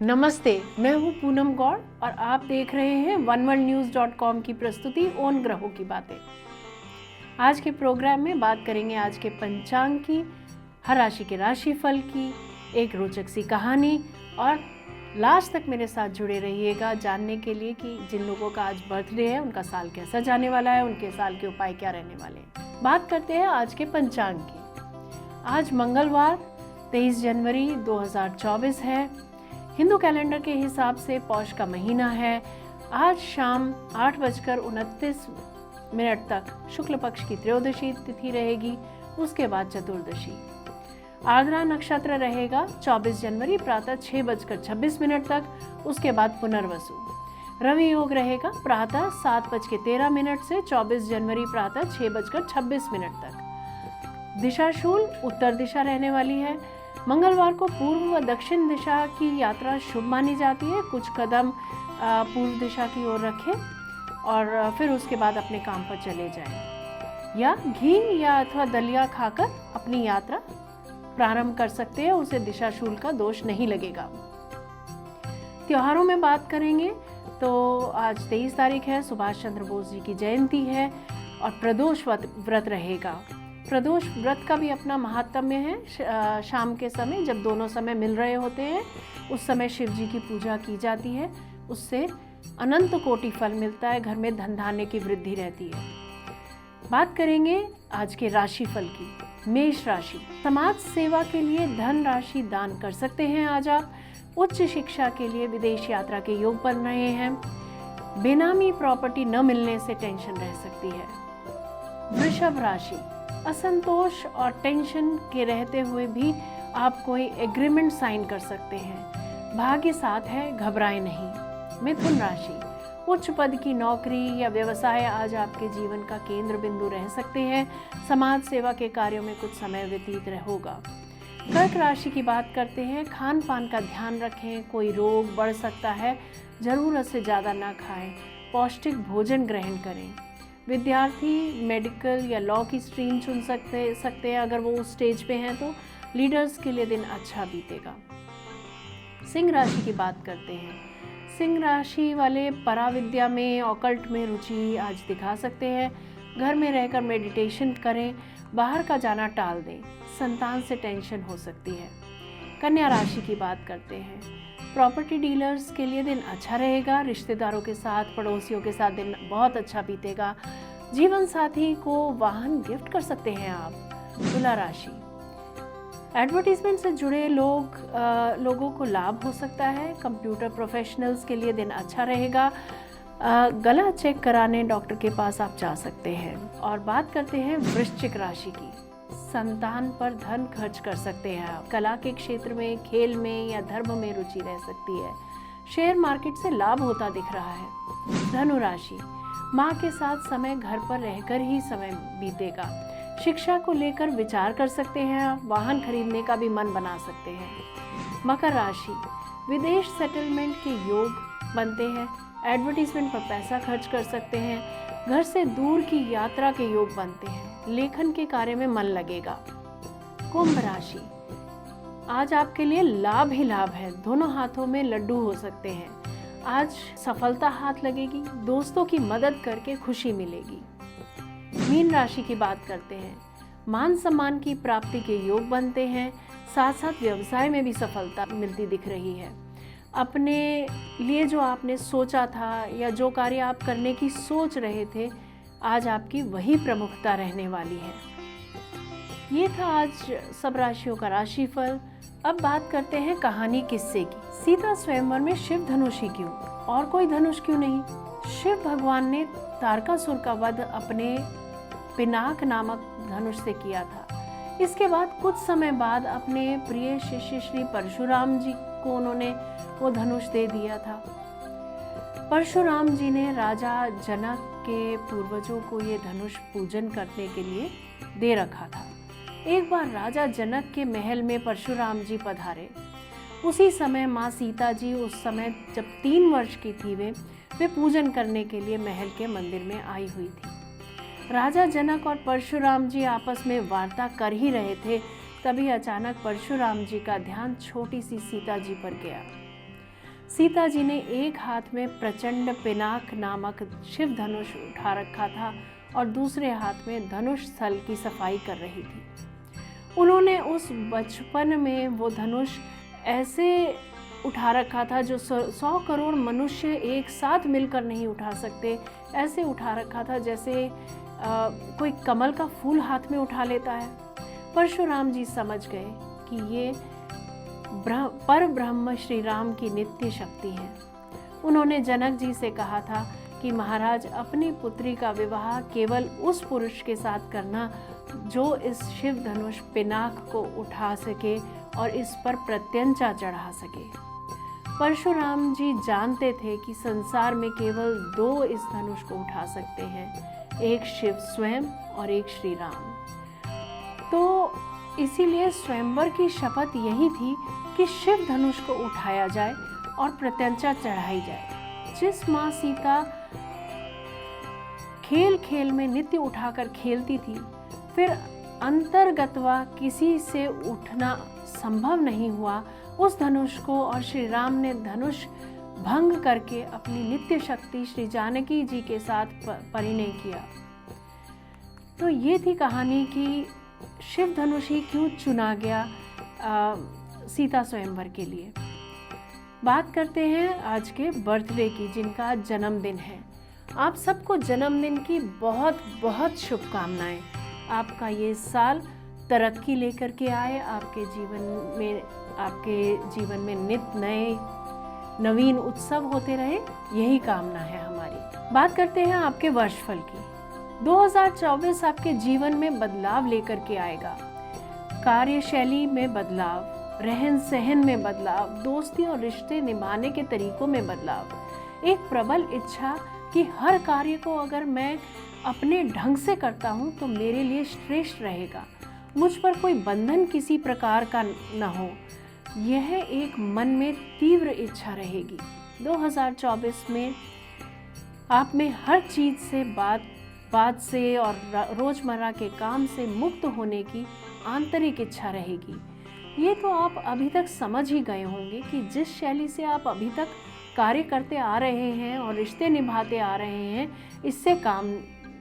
नमस्ते, मैं हूँ पूनम गौड़ और आप देख रहे हैं oneworldnews.com की प्रस्तुति उन ग्रहों की बातें। आज के प्रोग्राम में बात करेंगे आज के पंचांग की, हर राशि के राशिफल की, एक रोचक सी कहानी और लास्ट तक मेरे साथ जुड़े रहिएगा जानने के लिए कि जिन लोगों का आज बर्थडे है उनका साल कैसा जाने वाला है, उनके साल के उपाय क्या रहने वाले हैं। बात करते हैं आज के पंचांग की। आज मंगलवार 23 जनवरी 2024 है। हिंदू कैलेंडर के हिसाब से पौष का महीना है। आज शाम 8:29 तक शुक्ल पक्ष की त्रयोदशी तिथि रहेगी, उसके बाद चतुर्दशी। आर्द्रा नक्षत्र रहेगा 24 जनवरी प्रातः 6:26 तक, उसके बाद पुनर्वसु। रवि योग रहेगा प्रातः 7:13 से 24 जनवरी प्रातः 6:26 तक। दिशाशूल उत्तर दिशा रहने वाली है। मंगलवार को पूर्व व दक्षिण दिशा की यात्रा शुभ मानी जाती है। कुछ कदम पूर्व दिशा की ओर रखें और फिर उसके बाद अपने काम पर चले जाएं, या घी या अथवा दलिया खाकर अपनी यात्रा प्रारंभ कर सकते हैं। उसे दिशाशूल का दोष नहीं लगेगा। त्योहारों में बात करेंगे तो आज 23 तारीख है, सुभाष चंद्र बोस जी की जयंती है और प्रदोष व्रत रहेगा। प्रदोष व्रत का भी अपना महात्म्य है। शाम के समय जब दोनों समय मिल रहे होते हैं उस समय शिव जी की पूजा की जाती है, उससे अनंत कोटि फल मिलता है, घर में धन धान्य की वृद्धि रहती है। बात करेंगे आज के राशिफल की। मेष राशि, समाज सेवा के लिए धन राशि दान कर सकते हैं। आज आप उच्च शिक्षा के लिए विदेश यात्रा के योग बन रहे हैं। बेनामी प्रॉपर्टी न मिलने से टेंशन रह सकती है। वृषभ राशि, असंतोष और टेंशन के रहते हुए भी आप कोई एग्रीमेंट साइन कर सकते हैं। भाग्य साथ है, घबराएं नहीं। मिथुन राशि, उच्च पद की नौकरी या व्यवसाय आज आपके जीवन का केंद्र बिंदु रह सकते हैं। समाज सेवा के कार्यों में कुछ समय व्यतीत होगा। कर्क राशि की बात करते हैं। खान पान का ध्यान रखें, कोई रोग बढ़ सकता है, जरूरत से ज़्यादा ना खाएं, पौष्टिक भोजन ग्रहण करें। विद्यार्थी मेडिकल या लॉ की स्ट्रीम चुन सकते हैं अगर वो उस स्टेज पे हैं तो लीडर्स के लिए दिन अच्छा बीतेगा। सिंह राशि की बात करते हैं। सिंह राशि वाले पराविद्या में, ऑकल्ट में रुचि आज दिखा सकते हैं। घर में रहकर मेडिटेशन करें, बाहर का जाना टाल दें, संतान से टेंशन हो सकती है। कन्या राशि की बात करते हैं। प्रॉपर्टी डीलर्स के लिए दिन अच्छा रहेगा। रिश्तेदारों के साथ, पड़ोसियों के साथ दिन बहुत अच्छा बीतेगा। जीवन साथी को वाहन गिफ्ट कर सकते हैं आप। तुला राशि, एडवर्टीजमेंट से जुड़े लोगों को लाभ हो सकता है। कंप्यूटर प्रोफेशनल्स के लिए दिन अच्छा रहेगा। गला चेक कराने डॉक्टर के पास आप जा सकते हैं। और बात करते हैं वृश्चिक राशि की। संतान पर धन खर्च कर सकते हैं आप। कला के क्षेत्र में, खेल में या धर्म में रुचि रह सकती है। शेयर मार्केट से लाभ होता दिख रहा है। धनु राशि, माँ के साथ समय घर पर रहकर ही समय बीतेगा। शिक्षा को लेकर विचार कर सकते हैं आप। वाहन खरीदने का भी मन बना सकते हैं। मकर राशि, विदेश सेटलमेंट के योग बनते हैं। एडवर्टीजमेंट पर पैसा खर्च कर सकते हैं। घर से दूर की यात्रा के योग बनते हैं। लेखन के कार्य में मन लगेगा। कुंभ राशि, आज आपके लिए लाभ ही लाभ है। दोनों हाथों में लड्डू हो सकते हैं। आज सफलता हाथ लगेगी। दोस्तों की मदद करके खुशी मिलेगी। मीन राशि की बात करते हैं। मान सम्मान की प्राप्ति के योग बनते हैं। साथ साथ व्यवसाय में भी सफलता मिलती दिख रही है। अपने लिए जो आपने सोचा था या जो कार्य आप करने की सोच रहे थे, आज आपकी वही प्रमुखता रहने वाली है। ये था आज सब राशियों का राशिफल। अब बात करते हैं कहानी किस्से की। सीता स्वयंवर में शिव धनुषी क्यों, और कोई धनुष क्यों नहीं? शिव भगवान ने तारकासुर का वध अपने पिनाक नामक धनुष से किया था। इसके बाद कुछ समय बाद अपने प्रिय शिष्य श्री परशुराम जी को उन्होंने वो धनुष दे दिया था। परशुराम जी ने राजा जनक के पूर्वजों को ये धनुष पूजन करने के लिए दे रखा था। एक बार राजा जनक के महल में परशुराम जी पधारे। उसी समय माँ सीता जी, उस समय जब 3 वर्ष की थी, वे पूजन करने के लिए महल के मंदिर में आई हुई थी। राजा जनक और परशुराम जी आपस में वार्ता कर ही रहे थे, तभी अचानक परशुराम जी का ध्यान छोटी सी सीता जी पर गया। सीता जी ने एक हाथ में प्रचंड पिनाक नामक शिव धनुष उठा रखा था और दूसरे हाथ में धनुष स्थल की सफाई कर रही थी। उन्होंने उस बचपन में वो धनुष ऐसे उठा रखा था जो 100 करोड़ मनुष्य एक साथ मिलकर नहीं उठा सकते, ऐसे उठा रखा था जैसे कोई कमल का फूल हाथ में उठा लेता है। परशुराम जी समझ गए कि ये पर ब्रह्म श्री राम की नित्य शक्ति है। उन्होंने जनक जी से कहा था कि महाराज, अपनी पुत्री का विवाह केवल उस पुरुष के साथ करना जो इस शिव धनुष पिनाक को उठा सके और इस पर प्रत्यंचा चढ़ा सके। परशुराम जी जानते थे कि संसार में केवल 2 इस धनुष को उठा सकते हैं, एक शिव स्वयं और एक श्री राम। तो इसीलिए स्वयंवर की शपथ यही थी कि शिव धनुष को उठाया जाए और प्रत्यंचा चढ़ाई जाए। जिस माँ सीता खेल खेल में नित्य उठाकर खेलती थी, फिर अंतर्गतवा किसी से उठना संभव नहीं हुआ, उस धनुष को और श्री राम ने धनुष भंग करके अपनी नित्य शक्ति श्री जानकी जी के साथ परिणय किया। तो ये थी कहानी कि शिव धनुष ही क्यों चुना गया सीता स्वयंवर के लिए। बात करते हैं आज के बर्थडे की, जिनका जन्मदिन है। आप सबको जन्मदिन की बहुत बहुत शुभकामनाएं। आपका ये साल तरक्की लेकर के आए, आपके जीवन में नित नए नवीन उत्सव होते रहे, यही कामना है हमारी। बात करते हैं आपके वर्षफल की। 2024 आपके जीवन में बदलाव लेकर के आएगा। कार्यशैली में बदलाव, रहन सहन में बदलाव, दोस्ती और रिश्ते निभाने के तरीकों में बदलाव, एक प्रबल इच्छा कि हर कार्य को अगर मैं अपने ढंग से करता हूँ तो मेरे लिए श्रेष्ठ रहेगा, मुझ पर कोई बंधन किसी प्रकार का न हो, यह एक मन में तीव्र इच्छा रहेगी। 2024 में आप में हर चीज़ से बात से और रोज़मर्रा के काम से मुक्त होने की आंतरिक इच्छा रहेगी। ये तो आप अभी तक समझ ही गए होंगे कि जिस शैली से आप अभी तक कार्य करते आ रहे हैं और रिश्ते निभाते आ रहे हैं, इससे काम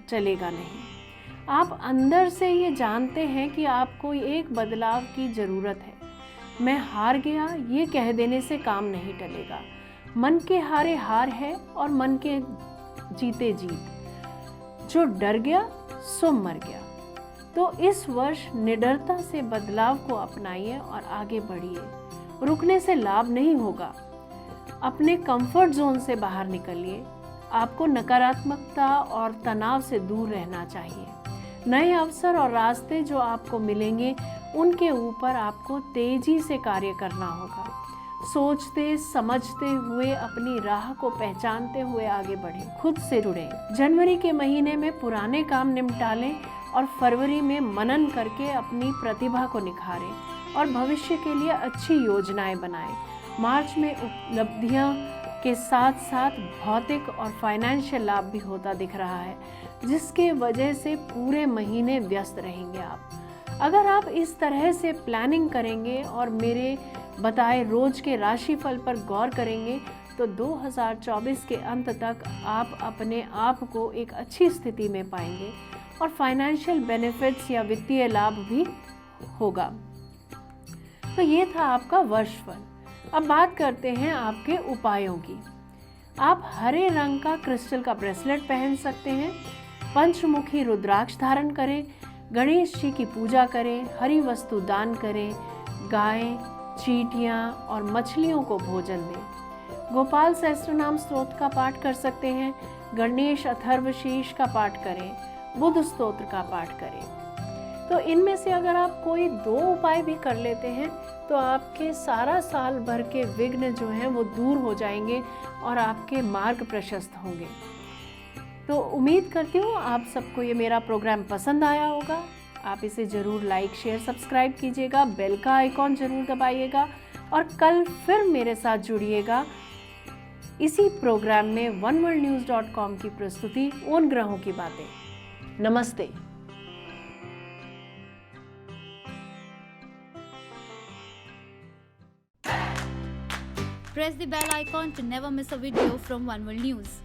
चलेगा नहीं। आप अंदर से ये जानते हैं कि आपको एक बदलाव की ज़रूरत है। मैं हार गया ये कह देने से काम नहीं टलेगा। मन के हारे हार है और मन के जीते जीत। जो डर गया सो मर गया। तो इस वर्ष निडरता से बदलाव को अपनाइए और आगे बढ़िए। रुकने से लाभ नहीं होगा। अपने कंफर्ट जोन से बाहर निकलिए। आपको नकारात्मकता और तनाव से दूर रहना चाहिए। नए अवसर और रास्ते जो आपको मिलेंगे, उनके ऊपर आपको तेजी से कार्य करना होगा। सोचते समझते हुए अपनी राह को पहचानते हुए आगे बढ़ें, खुद से जुड़ें। जनवरी के महीने में पुराने काम निपटा लें और फरवरी में मनन करके अपनी प्रतिभा को निखारें और भविष्य के लिए अच्छी योजनाएं बनाएं। मार्च में उपलब्धियां के साथ साथ भौतिक और फाइनेंशियल लाभ भी होता दिख रहा है, जिसके वजह से पूरे महीने व्यस्त रहेंगे आप। अगर आप इस तरह से प्लानिंग करेंगे और मेरे बताए रोज के राशिफल पर गौर करेंगे तो 2024 के अंत तक आप अपने आप को एक अच्छी स्थिति में पाएंगे और फाइनेंशियल बेनिफिट्स या वित्तीय लाभ भी होगा। तो ये था आपका वर्षफल। अब बात करते हैं आपके उपायों की। आप हरे रंग का क्रिस्टल का ब्रेसलेट पहन सकते हैं। पंचमुखी रुद्राक्ष धारण करें। गणेश जी की पूजा करें। हरी वस्तु दान करें। गाय, चींटियाँ और मछलियों को भोजन दें। गोपाल सहस्त्रनाम स्तोत्र का पाठ कर सकते हैं। गणेश अथर्वशीष का पाठ करें। बुध स्तोत्र का पाठ करें। तो इनमें से अगर आप कोई 2 उपाय भी कर लेते हैं तो आपके सारा साल भर के विघ्न जो हैं वो दूर हो जाएंगे और आपके मार्ग प्रशस्त होंगे। तो उम्मीद करती हूँ आप सबको ये मेरा प्रोग्राम पसंद आया होगा। आप इसे ज़रूर लाइक, शेयर, सब्सक्राइब कीजिएगा। बेल का आइकॉन ज़रूर दबाइएगा और कल फिर मेरे साथ जुड़िएगा इसी प्रोग्राम में oneworldnews.com की प्रस्तुति उन ग्रहों की बातें। नमस्ते। Press the bell icon to never miss a video from One World News.